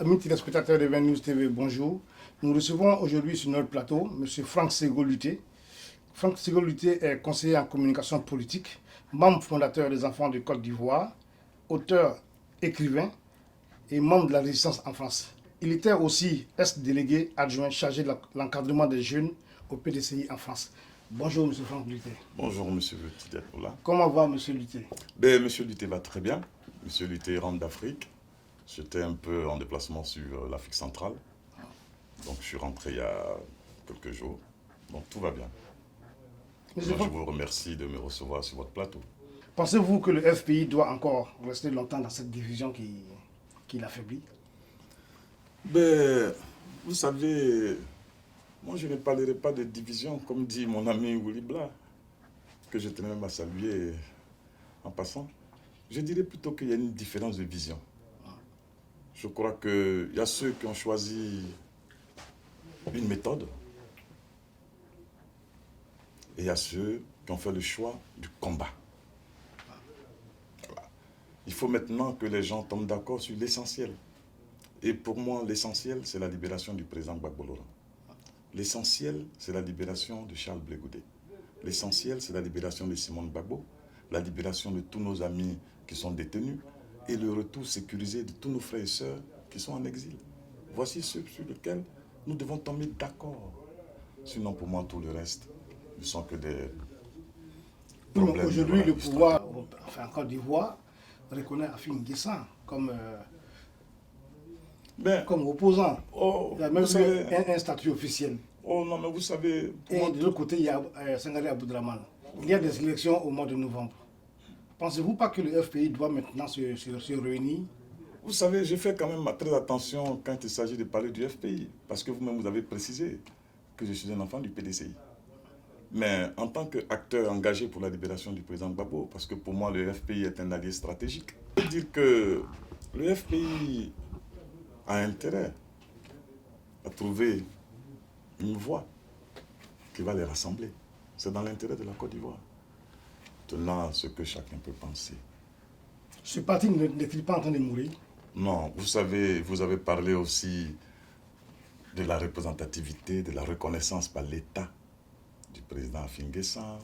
Amis téléspectateurs de 20 News TV, bonjour. Nous recevons aujourd'hui sur notre plateau M. Franck Ségolité. Franck Ségolité est conseiller en communication politique, membre fondateur des Enfants de Côte d'Ivoire, auteur, écrivain et membre de la Résistance en France. Il était aussi ex-délégué adjoint chargé de l'encadrement des jeunes au PDCI en France. Bonjour M. Franck Luté. Bonjour M. Tidiatoula. Comment va M. Luté? M. Luté va très bien. M. Luté rentre d'Afrique. J'étais un peu en déplacement sur l'Afrique centrale. Donc je suis rentré il y a quelques jours. Donc tout va bien. Donc, je vous remercie de me recevoir sur votre plateau. Pensez-vous que le FPI doit encore rester longtemps dans cette division qui l'affaiblit? Vous savez, moi je ne parlerai pas de division, comme dit mon ami Willy Bla, que je tenais même à saluer en passant. Je dirais plutôt qu'il y a une différence de vision. Je crois qu'il y a ceux qui ont choisi une méthode et il y a ceux qui ont fait le choix du combat. Voilà. Il faut maintenant que les gens tombent d'accord sur l'essentiel. Et pour moi, l'essentiel, c'est la libération du président Gbagbo Laurent. L'essentiel, c'est la libération de Charles Blé Goudé. L'essentiel, c'est la libération de Simone Gbagbo, la libération de tous nos amis qui sont détenus et le retour sécurisé de tous nos frères et sœurs qui sont en exil. Voici ceux sur lesquels nous devons tomber d'accord. Sinon, pour moi, tout le reste ne sont que des problèmes. Aujourd'hui, le pouvoir, en Côte d'Ivoire, reconnaît Afin N'Guessan comme opposant. Il a même un statut officiel. Oh non, mais vous savez... Et de l'autre côté, il y a Sangaré Aboudraman. Il y a des élections au mois de novembre. Pensez-vous pas que le FPI doit maintenant se réunir? Vous savez, je fais quand même très attention quand il s'agit de parler du FPI, parce que vous-même vous avez précisé que je suis un enfant du PDCI. Mais en tant qu'acteur engagé pour la libération du président Gbagbo, parce que pour moi le FPI est un allié stratégique, je veux dire que le FPI a intérêt à trouver une voie qui va les rassembler. C'est dans l'intérêt de la Côte d'Ivoire. Tenant ce que chacun peut penser. Ce parti n'est-il pas en train de mourir? Non, vous savez, vous avez parlé aussi de la représentativité, de la reconnaissance par l'État du président Afin N'Guessan.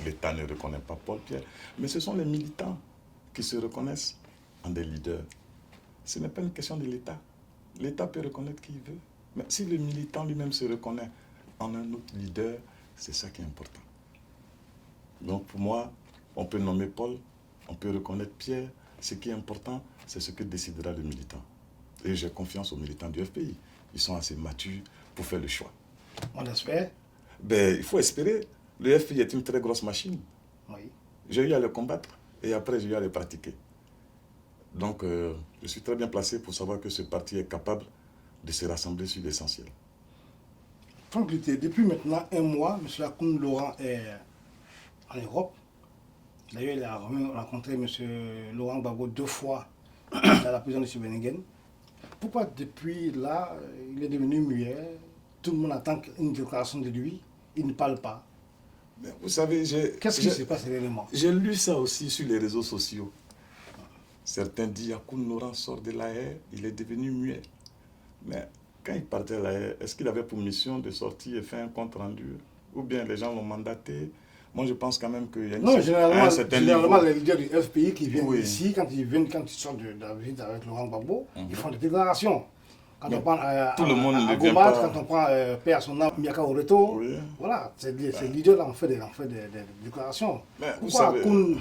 L'État ne reconnaît pas Paul Pierre. Mais ce sont les militants qui se reconnaissent en des leaders. Ce n'est pas une question de l'État. L'État peut reconnaître qui il veut. Mais si le militant lui-même se reconnaît en un autre leader, c'est ça qui est important. Donc pour moi, on peut nommer Paul, on peut reconnaître Pierre. Ce qui est important, c'est ce que décidera le militant. Et j'ai confiance aux militants du FPI. Ils sont assez matures pour faire le choix. On espère. Il faut espérer. Le FPI est une très grosse machine. Oui. J'ai eu à le combattre et après j'ai eu à le pratiquer. Donc je suis très bien placé pour savoir que ce parti est capable de se rassembler sur l'essentiel. Franck Luté, depuis maintenant un mois, M. Akoun Laurent est en Europe. D'ailleurs, il a rencontré M. Laurent Gbagbo 2 fois dans la prison de Scheveningen. Pourquoi depuis là, il est devenu muet? Tout le monde attend une déclaration de lui. Il ne parle pas. Mais vous savez, qu'est-ce qui se passe réellement? J'ai lu ça aussi sur les réseaux sociaux. Certains disent Akoun Laurent sort de la haie, il est devenu muet. Mais quand il partait à la haie, est-ce qu'il avait pour mission de sortir et faire un compte rendu? Ou bien les gens l'ont mandaté? Moi, je pense quand même qu'il y a une généralement les leaders du FPI qui viennent ici, quand ils sortent de la visite avec Laurent Gbagbo, ils font des déclarations. Quand on prend tout le monde à Gomat, quand on prend Père Sonna, Miaka Oreto, voilà, ces leaders-là ont fait des déclarations. Pourquoi Akoun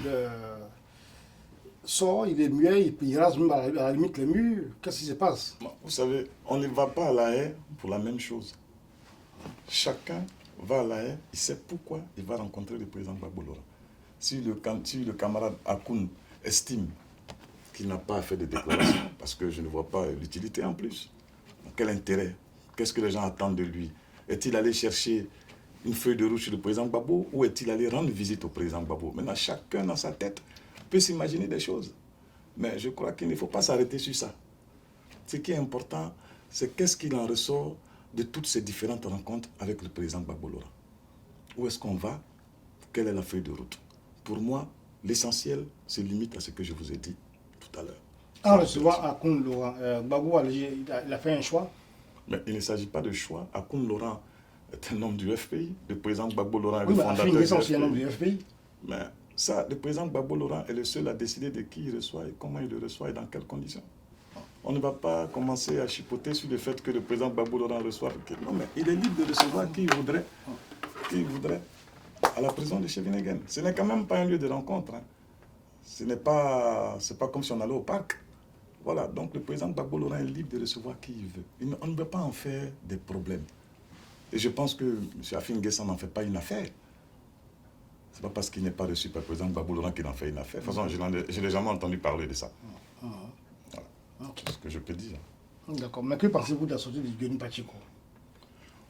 sort, il est muet, il rase même à la limite les murs? Qu'est-ce qui se passe? Vous savez, on ne va pas à la haie pour la même chose. Chacun va à la haie, il sait pourquoi il va rencontrer le président Gbagbo Laurent. Si le camarade Akoun estime qu'il n'a pas fait de déclaration, parce que je ne vois pas l'utilité en plus. Quel intérêt? Qu'est-ce que les gens attendent de lui? Est-il allé chercher une feuille de route chez le président Gbagbo ou est-il allé rendre visite au président Gbagbo? Maintenant, chacun dans sa tête peut s'imaginer des choses. Mais je crois qu'il ne faut pas s'arrêter sur ça. Ce qui est important, c'est qu'est-ce qu'il en ressort de toutes ces différentes rencontres avec le président Gbagbo Laurent. Où est-ce qu'on va? Quelle est la feuille de route? Pour moi, l'essentiel se limite à ce que je vous ai dit tout à l'heure. En recevant Akoun Laurent, Gbagbo il a fait un choix. Mais il ne s'agit pas de choix. Akoun Laurent est un homme du FPI. Le président Gbagbo Laurent est Oui, le mais fondateur Afin du Guesson aussi un homme FPI. du FPI. Mais ça, le président Gbagbo Laurent est le seul à décider de qui il reçoit et comment il le reçoit et dans quelles conditions. On ne va pas commencer à chipoter sur le fait que le président Gbagbo Laurent reçoit. Non, mais il est libre de recevoir qui il voudrait à la prison de Chevinegen. Ce n'est quand même pas un lieu de rencontre. Hein. Ce n'est pas comme si on allait au parc. Voilà, donc le président Gbagbo Laurent est libre de recevoir qui il veut. On ne veut pas en faire des problèmes. Et je pense que M. Afin Guesson n'en fait pas une affaire. Ce n'est pas parce qu'il n'est pas reçu par le président Gbagbo Laurent qu'il en fait une affaire. De toute façon, je n'ai jamais entendu parler de ça. Voilà. Okay. C'est ce que je peux dire. D'accord. Mais que pensez-vous de la sortie de Diony Pacheco?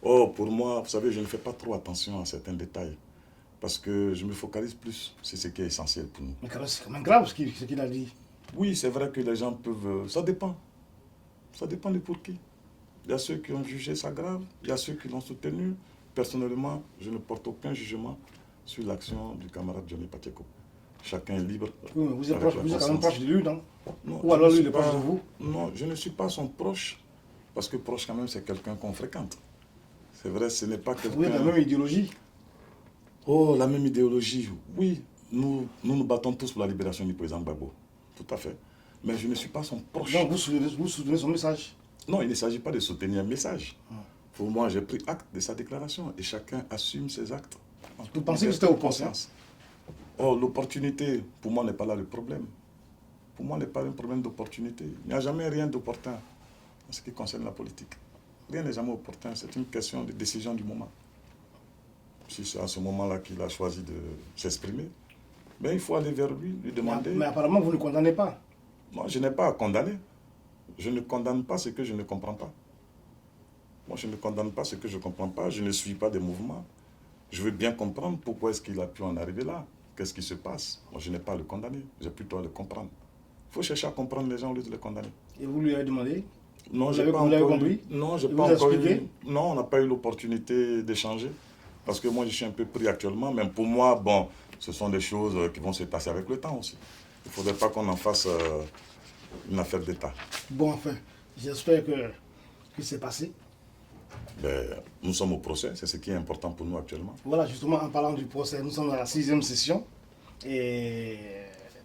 Oh, pour moi, vous savez, je ne fais pas trop attention à certains détails. Parce que je me focalise plus sur ce qui est essentiel pour nous. Mais c'est quand même grave ce qu'il a dit. Oui, c'est vrai que les gens peuvent... Ça dépend. Ça dépend de pour qui. Il y a ceux qui ont jugé ça grave, il y a ceux qui l'ont soutenu. Personnellement, je ne porte aucun jugement sur l'action du camarade Diony Pacheco. Chacun est libre. Oui, mais vous êtes quand même proche de lui, non? Non, ou alors lui, il est proche de vous? Non, je ne suis pas son proche, parce que proche quand même, c'est quelqu'un qu'on fréquente. C'est vrai, ce n'est pas quelqu'un... Oui, la même idéologie. Oh, la même idéologie. Oui, nous nous battons tous pour la libération du président Gbagbo. Tout à fait. Mais je ne suis pas son proche. Donc vous soutenez son message? Non, il ne s'agit pas de soutenir un message. Pour moi, j'ai pris acte de sa déclaration et chacun assume ses actes. Vous pensez que c'était au conscience? Oh, l'opportunité, pour moi, n'est pas là le problème. Pour moi, n'est pas un problème d'opportunité. Il n'y a jamais rien d'opportun en ce qui concerne la politique. Rien n'est jamais opportun, c'est une question de décision du moment. Si c'est à ce moment-là qu'il a choisi de s'exprimer, mais il faut aller vers lui, lui demander... Mais apparemment, vous ne condamnez pas. Non, je n'ai pas à condamner. Je ne condamne pas ce que je ne comprends pas. Moi, je ne condamne pas ce que je ne comprends pas. Je ne suis pas des mouvements. Je veux bien comprendre pourquoi est-ce qu'il a pu en arriver là. Qu'est-ce qui se passe? Moi, je n'ai pas à le condamner. J'ai plutôt à le comprendre. Il faut chercher à comprendre les gens au lieu de les condamner. Et vous lui avez demandé? Non, vous l'avez compris? Non, j'ai pas encore eu. Non, on n'a pas eu l'opportunité d'échanger. Parce que moi, je suis un peu pris actuellement. Même pour moi, bon, ce sont des choses qui vont se passer avec le temps aussi. Il ne faudrait pas qu'on en fasse une affaire d'État. Bon, enfin, j'espère que c'est passé. Ben, nous sommes au procès, c'est ce qui est important pour nous actuellement. Voilà, justement, en parlant du procès, nous sommes dans la 6e session. Et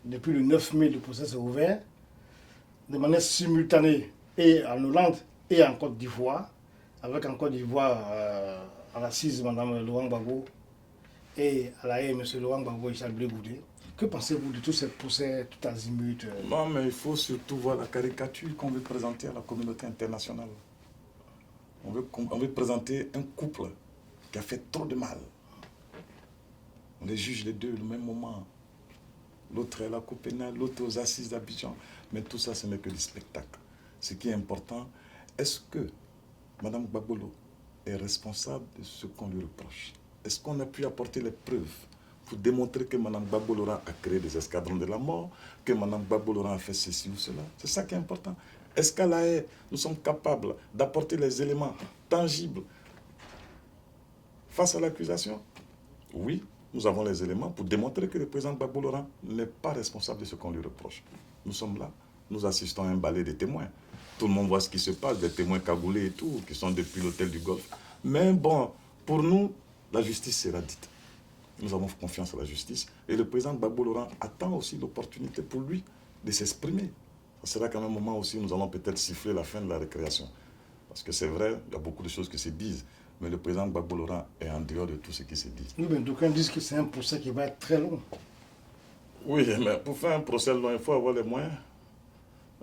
depuis le 9 mai, le procès s'est ouvert de manière simultanée et en Hollande et en Côte d'Ivoire. Avec en Côte d'Ivoire, à l'assise, Mme Laurent Gbagbo, et à la haie, M. Laurent Gbagbo et Charles Blé Goudé. Que pensez-vous de tous ces procès, tout azimut? Non, mais il faut surtout voir la caricature qu'on veut présenter à la communauté internationale. On veut présenter un couple qui a fait trop de mal. On les juge les deux au même moment. L'autre est à la cour pénale, l'autre aux assises d'Abidjan. Mais tout ça, ce n'est que du spectacle. Ce qui est important, est-ce que Mme Gbagbo est responsable de ce qu'on lui reproche? Est-ce qu'on a pu apporter les preuves pour démontrer que Mme Gbagbo Laurent a créé des escadrons de la mort, que Mme Gbagbo Laurent a fait ceci ou cela? C'est ça qui est important. Est-ce qu'à la haie, nous sommes capables d'apporter les éléments tangibles face à l'accusation? Oui, nous avons les éléments pour démontrer que le président Gbagbo Laurent n'est pas responsable de ce qu'on lui reproche. Nous sommes là, nous assistons à un balai des témoins. Tout le monde voit ce qui se passe, des témoins cagoulés et tout, qui sont depuis l'hôtel du Golfe. Mais bon, pour nous, la justice sera dite. Nous avons confiance en la justice. Et le président Gbagbo Laurent attend aussi l'opportunité pour lui de s'exprimer. Ce sera qu'à un moment aussi, nous allons peut-être siffler la fin de la récréation. Parce que c'est vrai, il y a beaucoup de choses qui se disent. Mais le président Gbagbo Laurent est en dehors de tout ce qui se dit. Oui, mais d'aucuns disent que c'est un procès qui va être très long. Oui, mais pour faire un procès long, il faut avoir les moyens.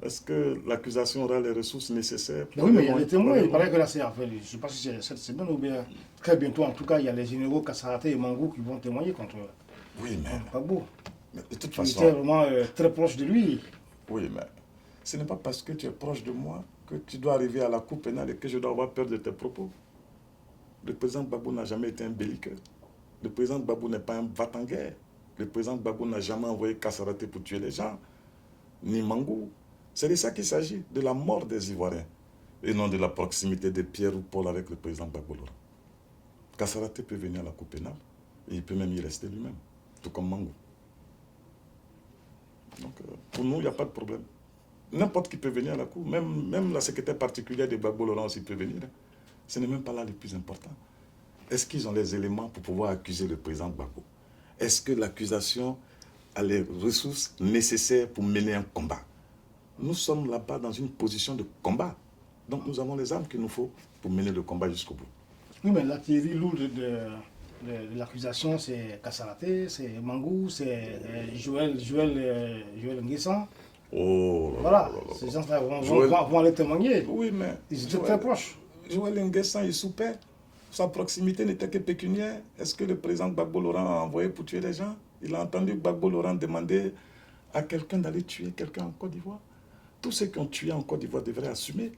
Est-ce que l'accusation aura les ressources nécessaires? Oui, mais il y a des témoins. Il paraît que là, c'est en fait, je ne sais pas si c'est cette semaine ou bien très bientôt, en tout cas, il y a les généraux Kasaraté et Mangou qui vont témoigner contre Gbagbo. Mais de toute façon, façon... Tu étais vraiment très proche de lui. Oui, mais ce n'est pas parce que tu es proche de moi que tu dois arriver à la cour pénale et que je dois avoir peur de tes propos. Le président Gbagbo n'a jamais été un belliqueux. Le président Gbagbo n'est pas un va-t-en-guerre. Le président Gbagbo n'a jamais envoyé Kasaraté pour tuer les gens, ni Mangou. C'est de ça qu'il s'agit, de la mort des Ivoiriens, et non de la proximité de Pierre ou Paul avec le président Gbagbo Laurent. Kasaraté peut venir à la cour pénale, et il peut même y rester lui-même, tout comme Mangou. Donc, pour nous, il n'y a pas de problème. N'importe qui peut venir à la cour. Même la secrétaire particulière de Gbagbo Laurent aussi peut venir. Ce n'est même pas là le plus important. Est-ce qu'ils ont les éléments pour pouvoir accuser le président Gbagbo? Est-ce que l'accusation a les ressources nécessaires pour mener un combat? Nous sommes là-bas dans une position de combat. Donc nous avons les armes qu'il nous faut pour mener le combat jusqu'au bout. Oui, mais l'artillerie lourde de l'accusation, c'est Kassaraté, c'est Mangou, c'est Joël Nguessan. Oh, Voilà, ces gens-là vont aller témoigner. Oui, mais ils étaient très proches. Joël Nguessan, il soupait. Sa proximité n'était que pécuniaire. Est-ce que le président Gbagbo Laurent a envoyé pour tuer les gens? Il a entendu Gbagbo Laurent demander à quelqu'un d'aller tuer quelqu'un en Côte d'Ivoire. Tous ceux qui ont tué en Côte d'Ivoire devraient assumer.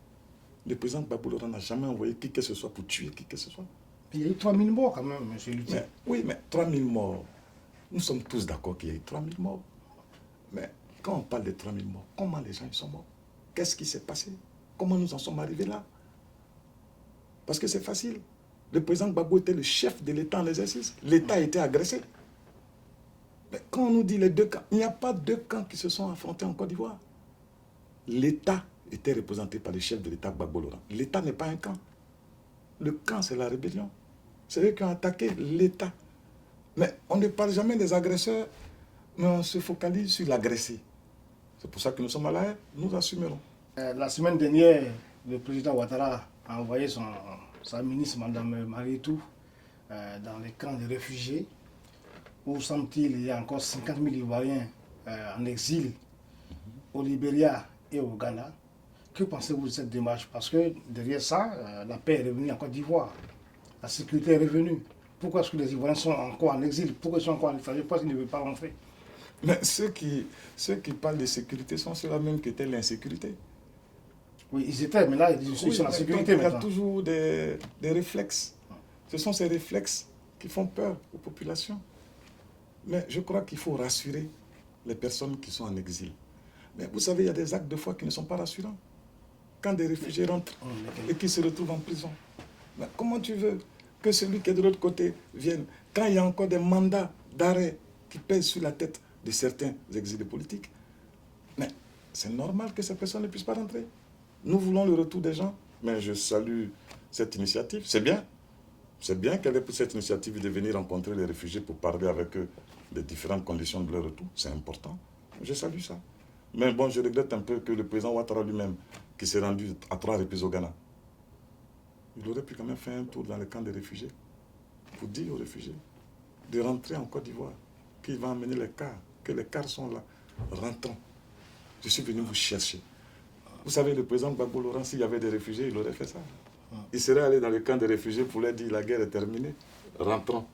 Le président Gbagbo Laurent n'a jamais envoyé qui que ce soit pour tuer qui que ce soit. Puis il y a eu 3000 morts quand même, M. Lutti. Oui, mais 3000 morts. Nous sommes tous d'accord qu'il y a eu 3000 morts. Mais quand on parle de 3000 morts, comment les gens ils sont morts? Qu'est-ce qui s'est passé? Comment nous en sommes arrivés là? Parce que c'est facile. Le président Gbagbo était le chef de l'État en exercice. L'État a été agressé. Mais quand on nous dit les deux camps, il n'y a pas deux camps qui se sont affrontés en Côte d'Ivoire. L'État était représenté par le chef de l'État Gbagbo Laurent. L'État n'est pas un camp. Le camp, c'est la rébellion. C'est eux qui ont attaqué l'État. Mais on ne parle jamais des agresseurs, mais on se focalise sur l'agressé. C'est pour ça que nous sommes à la haine, nous assumerons. La semaine dernière, le président Ouattara a envoyé sa ministre, Mme Marietou, dans les camps de réfugiés, où semble-t-il, il y a encore 50 000 Ivoiriens en exil au Libéria et au Ghana. Que pensez-vous de cette démarche? Parce que derrière ça, la paix est revenue en Côte d'Ivoire. La sécurité est revenue. Pourquoi est-ce que les Ivoiriens sont encore en exil? Pourquoi ils sont encore en exil? Pourquoi ils ne veulent pas rentrer? Mais ceux qui parlent de sécurité sont ceux-là même qui étaient l'insécurité. Oui, ils étaient, mais là, ils sont en sécurité maintenant. Il y a toujours des réflexes. Ce sont ces réflexes qui font peur aux populations. Mais je crois qu'il faut rassurer les personnes qui sont en exil. Mais vous savez, il y a des actes de foi qui ne sont pas rassurants. Quand des réfugiés rentrent et qui se retrouvent en prison, mais comment tu veux que celui qui est de l'autre côté vienne quand il y a encore des mandats d'arrêt qui pèsent sur la tête de certains exilés politiques? Mais c'est normal que ces personnes ne puissent pas rentrer. Nous voulons le retour des gens, mais je salue cette initiative. C'est bien qu'elle ait pris cette initiative de venir rencontrer les réfugiés pour parler avec eux des différentes conditions de leur retour. C'est important. Je salue ça. Mais bon, je regrette un peu que le président Ouattara lui-même, qui s'est rendu à 3 reprises au Ghana, il aurait pu quand même faire un tour dans le camp des réfugiés pour dire aux réfugiés de rentrer en Côte d'Ivoire, qu'il va emmener les cars, que les cars sont là. Rentrons. Je suis venu vous chercher. Vous savez, le président Gbagbo Laurent, s'il y avait des réfugiés, il aurait fait ça. Il serait allé dans le camp des réfugiés pour leur dire la guerre est terminée. Rentrons.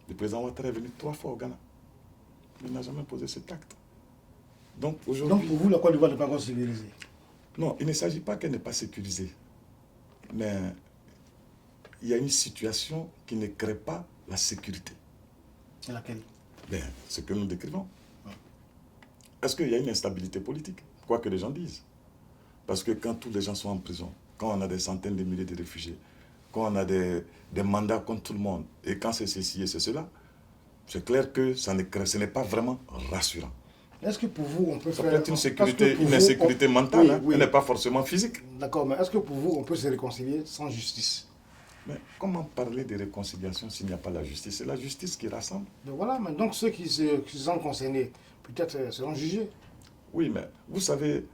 Le président Ouattara est venu 3 fois au Ghana. Il n'a jamais posé cet acte. Donc aujourd'hui. Donc pour vous, la Côte d'Ivoire n'est pas encore sécurisée? Non, il ne s'agit pas qu'elle n'est pas sécurisée. Mais il y a une situation qui ne crée pas la sécurité. C'est laquelle? Bien, ce que nous décrivons. Est-ce qu'il y a une instabilité politique? Quoi que les gens disent. Parce que quand tous les gens sont en prison, quand on a des centaines de milliers de réfugiés, quand on a des mandats contre tout le monde, et quand c'est ceci et c'est cela, c'est clair que ce n'est pas vraiment rassurant. Est-ce que pour vous, on peut faire... Ça peut être une insécurité mentale, oui, oui. Elle n'est pas forcément physique. D'accord, mais est-ce que pour vous, on peut se réconcilier sans justice? Mais comment parler de réconciliation s'il n'y a pas la justice? C'est la justice qui rassemble. Mais voilà, mais donc ceux qui sont concernés, peut-être seront jugés. Oui, mais vous savez,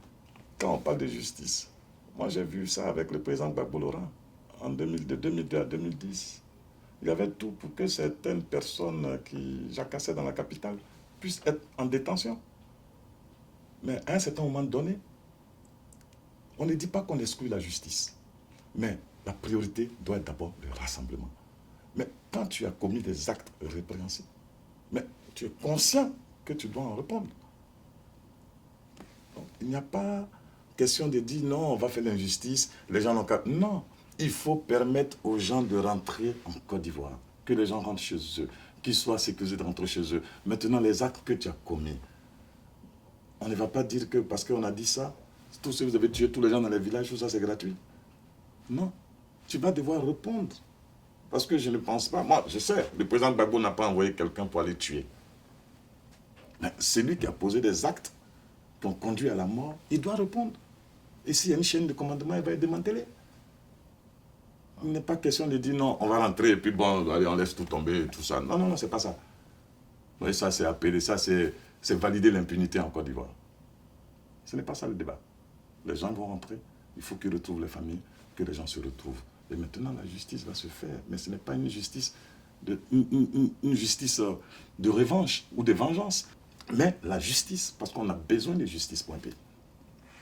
quand on parle de justice, moi j'ai vu ça avec le président Gbagbo Laurent de 2002 à 2010. Il y avait tout pour que certaines personnes qui jacassaient dans la capitale puissent être en détention. Mais à un certain moment donné, on ne dit pas qu'on exclut la justice. Mais la priorité doit être d'abord le rassemblement. Mais quand tu as commis des actes répréhensibles, mais tu es conscient que tu dois en répondre. Donc, il n'y a pas question de dire non, on va faire l'injustice, les gens n'ont qu'à... Non, il faut permettre aux gens de rentrer en Côte d'Ivoire, que les gens rentrent chez eux, qu'ils soient sécurisés de rentrer chez eux. Maintenant, les actes que tu as commis, on ne va pas dire que parce qu'on a dit ça, tout ce que vous avez tué tous les gens dans les villages, tout ça c'est gratuit. Non, tu vas devoir répondre. Parce que je ne pense pas, moi je sais, le président Gbagbo n'a pas envoyé quelqu'un pour aller tuer. Mais c'est lui qui a posé des actes qui ont conduit à la mort, il doit répondre. Et s'il y a une chaîne de commandement, il va être démantelé. Il n'est pas question de dire non, on va rentrer et puis bon, allez, on laisse tout tomber et tout ça. Non, non, non, c'est pas ça. Mais ça, c'est appelé, ça, c'est valider l'impunité en Côte d'Ivoire. Ce n'est pas ça le débat. Les gens vont rentrer, il faut qu'ils retrouvent les familles, que les gens se retrouvent. Et maintenant, la justice va se faire. Mais ce n'est pas une justice une justice de revanche ou de vengeance, mais la justice, parce qu'on a besoin de justice pour un pays.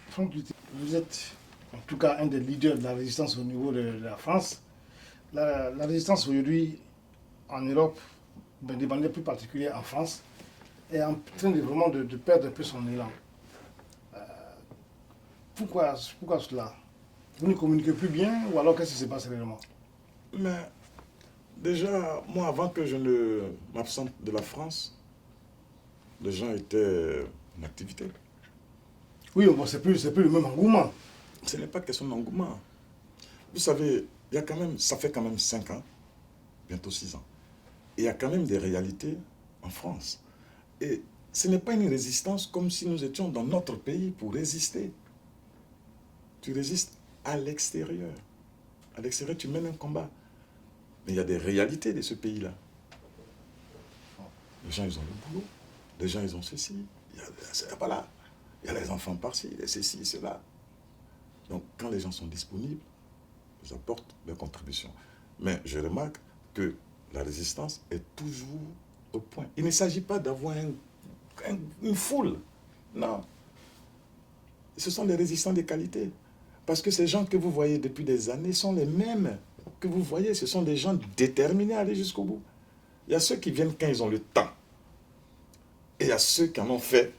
Franck Lutté, vous êtes en tout cas un des leaders de la résistance au niveau de la France. La résistance aujourd'hui en Europe, de manière plus particulière en France, est en train vraiment de perdre un peu son élan. Pourquoi cela? Vous ne communiquez plus bien ou alors qu'est-ce qui se passe réellement? Mais déjà, moi, avant que je ne m'absente de la France, les gens étaient en activité. Oui, bon, c'est plus le même engouement. Ce n'est pas question d'engouement. Vous savez, il y a quand même, ça fait quand même 5 ans, bientôt 6 ans. Et il y a quand même des réalités en France. Et ce n'est pas une résistance comme si nous étions dans notre pays pour résister. Tu résistes à l'extérieur. À l'extérieur, tu mènes un combat. Mais il y a des réalités de ce pays-là. Les gens, ils ont le boulot. Les gens, ils ont ceci. Voilà. Il y a les enfants par-ci, les ceci, cela. Donc, quand les gens sont disponibles, ils apportent leurs contributions. Mais je remarque que la résistance est toujours au point. Il ne s'agit pas d'avoir une foule. Non. Ce sont les résistants de qualité. Parce que ces gens que vous voyez depuis des années sont les mêmes que vous voyez. Ce sont des gens déterminés à aller jusqu'au bout. Il y a ceux qui viennent quand ils ont le temps. Et il y a ceux qui en ont fait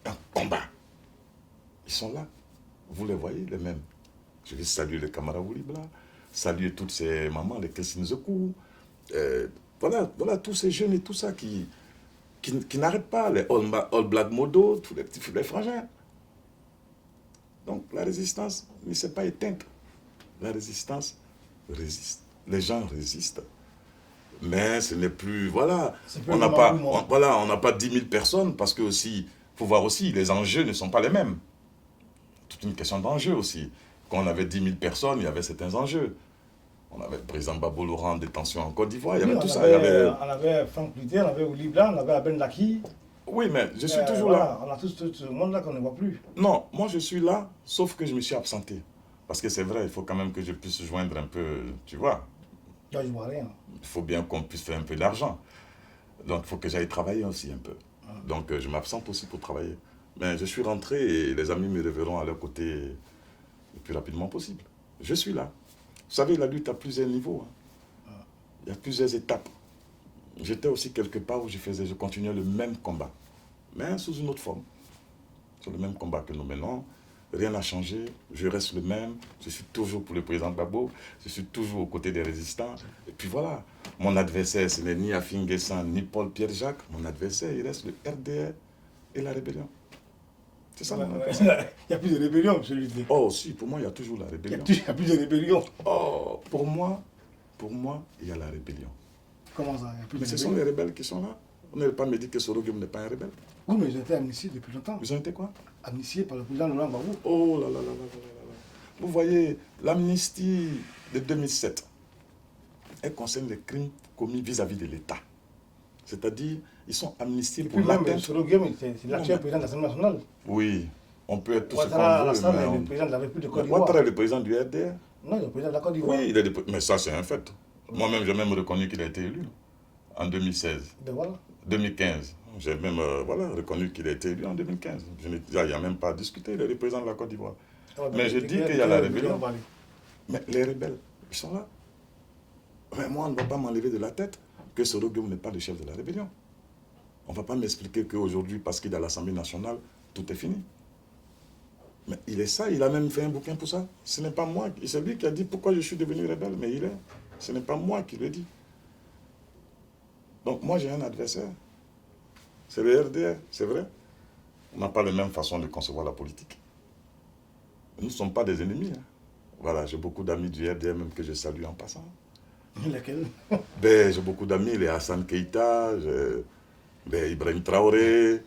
un combat. Ils sont là. Vous les voyez, les mêmes. Je vais saluer les camarades Oulibla, saluer toutes ces mamans, les Christine Zekou. Voilà, tous ces jeunes et tout ça qui n'arrêtent pas. Les All Black Modo, tous les petits les frangins. Donc la résistance ne s'est pas éteinte. La résistance résiste. Les gens résistent. Mais ce n'est plus... Voilà. On n'a pas 10 000 personnes parce que aussi, il faut voir aussi, les enjeux ne sont pas les mêmes. Toute une question d'enjeux aussi. Quand on avait 10 000 personnes, il y avait certains enjeux. On avait le président Gbagbo Laurent en détention en Côte d'Ivoire, il y avait tout ça. On avait Franck Lutté, on avait Oulibla, on avait Aben Laki. Oui, mais je suis toujours là. On a tout ce monde-là qu'on ne voit plus. Non, moi je suis là, sauf que je me suis absenté. Parce que c'est vrai, il faut quand même que je puisse joindre un peu, tu vois. Là, je vois rien. Il faut bien qu'on puisse faire un peu d'argent. Donc il faut que j'aille travailler aussi un peu. Donc je m'absente aussi pour travailler. Mais je suis rentré et les amis me reverront à leur côté le plus rapidement possible. Je suis là. Vous savez, la lutte a plusieurs niveaux. Il y a plusieurs étapes. J'étais aussi quelque part où je continuais le même combat, mais sous une autre forme. C'est le même combat que nous menons. Rien n'a changé, je reste le même. Je suis toujours pour le président Gbagbo, je suis toujours aux côtés des résistants. Et puis voilà, mon adversaire, ce n'est ni Afin Guessan, ni Paul Pierre-Jacques. Mon adversaire, il reste le RDR et la rébellion. C'est ça mon adversaire. Il n'y a plus de rébellion, M. Lutté. Oh si, pour moi, il y a toujours la rébellion. Il n'y a plus de rébellion. Oh, pour moi, il y a la rébellion. Comment ça? Ce sont les rebelles qui sont là. On ne peut pas me dire que Soro Gueye n'est pas un rebelle. Oui, mais ils ont été amnistiés depuis longtemps. Ils ont été quoi? Amnistiés par le président Laurent Gbagbo. Oh là là là là là là. Vous voyez, l'amnistie de 2007, elle concerne les crimes commis vis-à-vis de l'État. C'est-à-dire, ils sont amnistiés pour l'atteinte. Soro Gueye, c'est l'actuel président de l'Assemblée nationale. Oui, on peut être tout ce qu'on Ouattara veut. Alassane est le président de la République de Côte d'Ivoire. Ouattara est le président du RDR. Non, il est le président de la Côte d'Ivoire. Oui, mais ça c'est un fait. Moi-même, j'ai même reconnu qu'il a été élu en 2016. Ben voilà. 2015. J'ai même reconnu qu'il a été élu en 2015. Il n'y a même pas à discuter, il est le président de la Côte d'Ivoire. Mais je dis qu'il y a la rébellion. Mais les rebelles, ils sont là. Mais moi, on ne va pas m'enlever de la tête que Soro Gueye n'est pas le chef de la rébellion. On ne va pas m'expliquer qu'aujourd'hui, parce qu'il est à l'Assemblée nationale, tout est fini. Mais il est ça, il a même fait un bouquin pour ça. Ce n'est pas moi, c'est lui qui a dit pourquoi je suis devenu rebelle, mais il est. Ce n'est pas moi qui le dis. Donc moi, j'ai un adversaire. C'est le RDR, c'est vrai. On n'a pas la même façon de concevoir la politique. Nous ne sommes pas des ennemis. Hein. Voilà, j'ai beaucoup d'amis du RDR, même que je salue en passant. Lesquels? J'ai beaucoup d'amis, les Hassan Keïta, Ibrahim Traoré.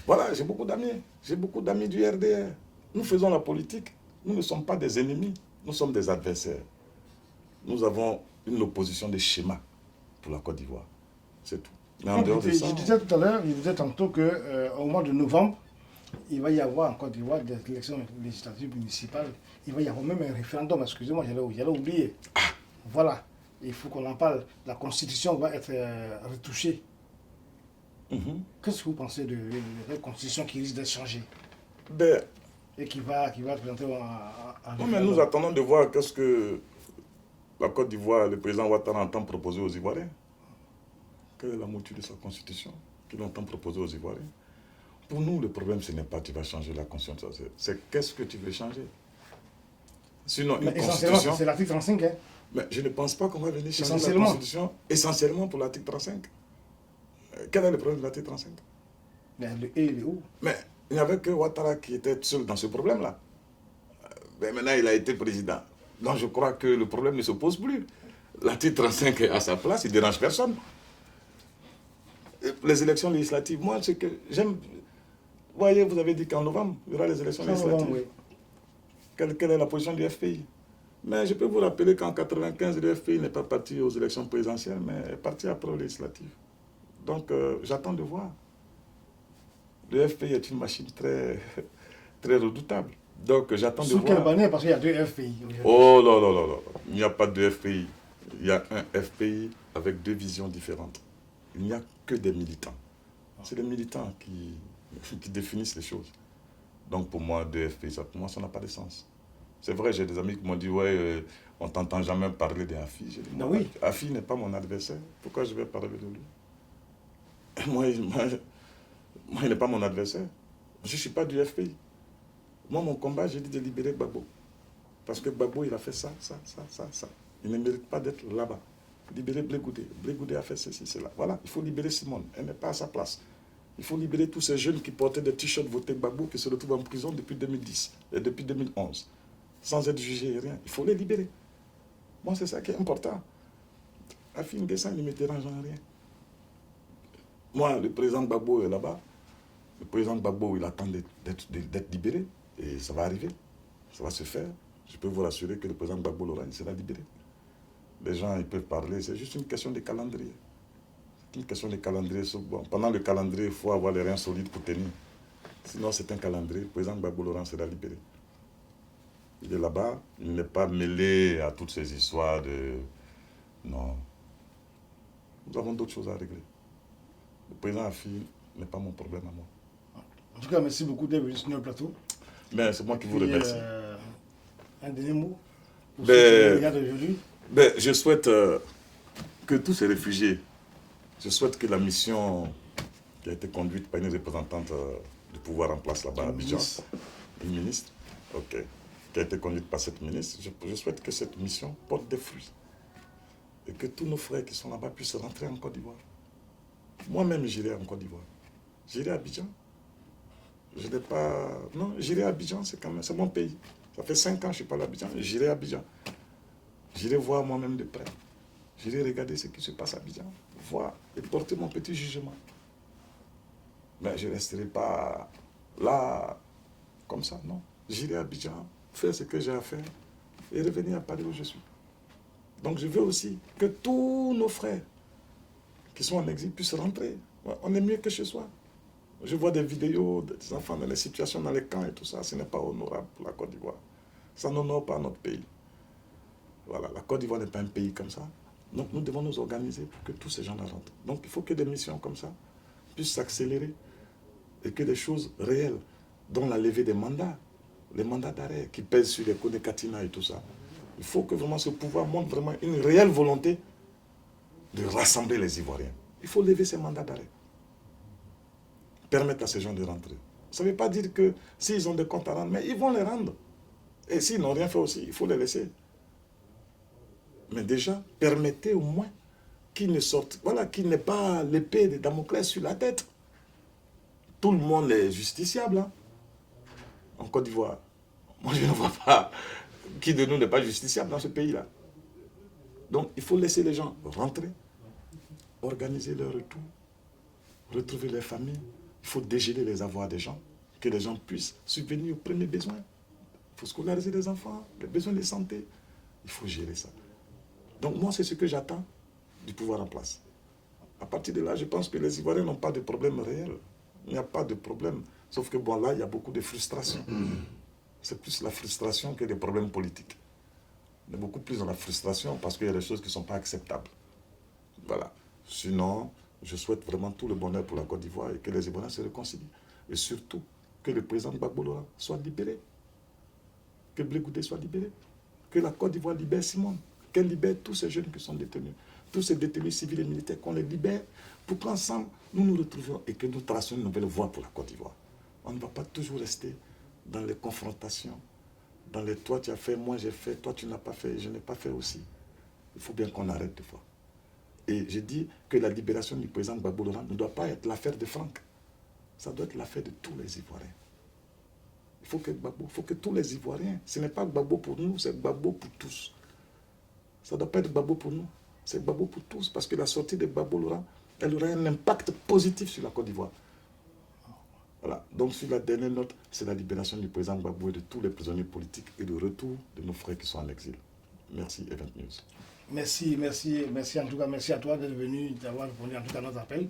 Voilà, j'ai beaucoup d'amis. J'ai beaucoup d'amis du RDR. Nous faisons la politique. Nous ne sommes pas des ennemis. Nous sommes des adversaires. Nous avons une opposition de schéma pour la Côte d'Ivoire. C'est tout. Mais en dehors de ça... Je disais tout à l'heure, je disais tantôt qu'au mois de novembre, il va y avoir en Côte d'Ivoire des élections législatives municipales. Il va y avoir même un référendum. Excusez-moi, j'allais oublier. Voilà. Il faut qu'on en parle. La constitution va être retouchée. Qu'est-ce que vous pensez de la constitution qui risque d'être changée et qui va présenter en mais nous attendons de voir qu'est-ce que la Côte d'Ivoire, le président Ouattara entend proposer aux Ivoiriens. Quelle est la mouture de sa constitution qu'il entend proposer aux Ivoiriens? Pour nous, le problème, ce n'est pas tu vas changer la constitution, c'est qu'est-ce que tu veux changer. Sinon, une constitution... C'est l'article 35, hein? Mais je ne pense pas qu'on va venir changer la constitution essentiellement pour l'article 35. Quel est le problème de l'article 35? Mais le et il est où? Mais il n'y avait que Ouattara qui était seul dans ce problème-là. Mais maintenant, il a été président. Donc je crois que le problème ne se pose plus. L'article 35 est à sa place, il ne dérange personne. Les élections législatives, moi, ce que j'aime... Vous voyez, vous avez dit qu'en novembre, il y aura les élections législatives. Oui. Quelle est la position du FPI? Mais je peux vous rappeler qu'en 1995, le FPI n'est pas parti aux élections présidentielles, mais est parti après aux législatives. Donc, j'attends de voir. Le FPI est une machine très, très redoutable. Donc, j'attends de voir. Sous quelle bannière? Parce qu'il y a deux FPI. Oh là là là là. Il n'y a pas de FPI. Il y a un FPI avec deux visions différentes. Il n'y a que des militants. C'est les militants qui définissent les choses. Donc, pour moi, deux FPI, pour moi, ça n'a pas de sens. C'est vrai, j'ai des amis qui m'ont dit, ouais, on ne t'entend jamais parler d'Afi. J'ai dit, oui. Afi n'est pas mon adversaire. Pourquoi je vais parler de lui? Moi, il n'est pas mon adversaire. Je ne suis pas du FPI. Moi, mon combat, j'ai dit de libérer Gbagbo. Parce que Gbagbo, il a fait ça. Il ne mérite pas d'être là-bas. Libérer Blé Goudé. Blé Goudé a fait ceci, cela. Voilà, il faut libérer Simone. Elle n'est pas à sa place. Il faut libérer tous ces jeunes qui portaient des t-shirts votés Gbagbo, qui se retrouvent en prison depuis 2010 et depuis 2011. Sans être jugés et rien. Il faut les libérer. Moi, c'est ça qui est important. Afi N'Guessan ne me dérange en rien. Moi, le président Gbagbo est là-bas. Le président Gbagbo, il attend d'être libéré. Et ça va arriver. Ça va se faire. Je peux vous rassurer que le président Gbagbo Laurent, il sera libéré. Les gens, ils peuvent parler. C'est juste une question de calendrier. C'est une question de calendrier. Bon, pendant le calendrier, il faut avoir les reins solides pour tenir. Sinon, c'est un calendrier. Le président Gbagbo Laurent sera libéré. Il est là-bas. Il n'est pas mêlé à toutes ces histoires de... Non. Nous avons d'autres choses à régler. Le président Afi n'est pas mon problème à moi. En tout cas, merci beaucoup d'être venu sur notre plateau. Mais c'est moi qui vous remercie. Un dernier mot pour ceux qui regardent aujourd'hui. Je souhaite que tous ces réfugiés, je souhaite que la mission qui a été conduite par une représentante du pouvoir en place là-bas à Abidjan, une ministre, qui a été conduite par cette ministre, je souhaite que cette mission porte des fruits. Et que tous nos frères qui sont là-bas puissent rentrer en Côte d'Ivoire. Moi-même, j'irai en Côte d'Ivoire. J'irai à Abidjan. Je n'ai pas... Non, j'irai à Abidjan, c'est mon pays. Ça fait 5 ans que je ne suis pas à Abidjan. J'irai à Abidjan. J'irai voir moi-même de près. J'irai regarder ce qui se passe à Abidjan. Voir et porter mon petit jugement. Mais je ne resterai pas là comme ça, non. J'irai à Abidjan, faire ce que j'ai à faire et revenir à Paris où je suis. Donc je veux aussi que tous nos frères qui sont en exil puissent rentrer. On est mieux que chez soi. Je vois des vidéos des enfants dans les situations dans les camps et tout ça. Ce n'est pas honorable pour la Côte d'Ivoire. Ça n'honore pas notre pays. Voilà, la Côte d'Ivoire n'est pas un pays comme ça. Donc nous devons nous organiser pour que tous ces gens-là rentrent. Donc il faut que des missions comme ça puissent s'accélérer et que des choses réelles, dont la levée des mandats, les mandats d'arrêt qui pèsent sur les Kone Katina et tout ça. Il faut que vraiment ce pouvoir montre vraiment une réelle volonté de rassembler les Ivoiriens. Il faut lever ces mandats d'arrêt. Permettre à ces gens de rentrer. Ça ne veut pas dire que s'ils ont des comptes à rendre, mais ils vont les rendre. Et s'ils n'ont rien fait aussi, il faut les laisser. Mais déjà, permettez au moins qu'ils ne sortent, voilà, qu'ils n'aient pas l'épée de Damoclès sur la tête. Tout le monde est justiciable, hein, en Côte d'Ivoire. Moi, je ne vois pas qui de nous n'est pas justiciable dans ce pays-là. Donc, il faut laisser les gens rentrer, organiser leur retour, retrouver les familles. Il faut dégeler les avoirs des gens, que les gens puissent subvenir aux premiers besoins. Il faut scolariser les enfants, les besoins de santé. Il faut gérer ça. Donc moi, c'est ce que j'attends du pouvoir en place. À partir de là, je pense que les Ivoiriens n'ont pas de problème réel. Il n'y a pas de problème. Sauf que bon, là, il y a beaucoup de frustration. C'est plus la frustration que des problèmes politiques. On est beaucoup plus dans la frustration parce qu'il y a des choses qui ne sont pas acceptables. Voilà. Sinon, je souhaite vraiment tout le bonheur pour la Côte d'Ivoire et que les Ivoiriens se réconcilient. Et surtout, que le président Gbagbo Laurent soit libéré. Que Blé Goudé soit libéré. Que la Côte d'Ivoire libère Simone. Qu'elle libère tous ces jeunes qui sont détenus. Tous ces détenus civils et militaires, qu'on les libère pour qu'ensemble, nous nous retrouvions et que nous tracions une nouvelle voie pour la Côte d'Ivoire. On ne va pas toujours rester dans les confrontations, dans les toi tu as fait, moi j'ai fait, toi tu n'as pas fait, je n'ai pas fait aussi. Il faut bien qu'on arrête de fois. Et je dis que la libération du président Gbagbo Laurent ne doit pas être l'affaire de Franck. Ça doit être l'affaire de tous les Ivoiriens. Il faut que tous les Ivoiriens, ce n'est pas Gbagbo pour nous, c'est Gbagbo pour tous. Ça ne doit pas être Gbagbo pour nous, c'est Gbagbo pour tous, parce que la sortie de Gbagbo Laurent, elle aura un impact positif sur la Côte d'Ivoire. Voilà. Donc sur la dernière note, c'est la libération du président Gbagbo et de tous les prisonniers politiques et le retour de nos frères qui sont en exil. Merci Event News. Merci en tout cas, merci à toi d'être venu, d'avoir répondu en tout cas à notre appel.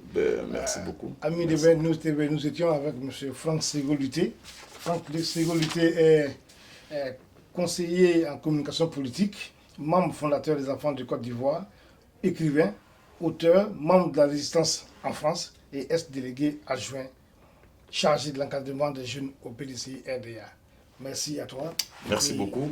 Merci beaucoup. Amis de Event News TV, nous étions avec M. Franck Ségolité. Franck Ségolité est conseiller en communication politique, membre fondateur des Enfants de Côte d'Ivoire, écrivain, auteur, membre de la résistance en France et ex-délégué adjoint chargé de l'encadrement des jeunes au PDCI RDA. Merci à toi. Merci beaucoup.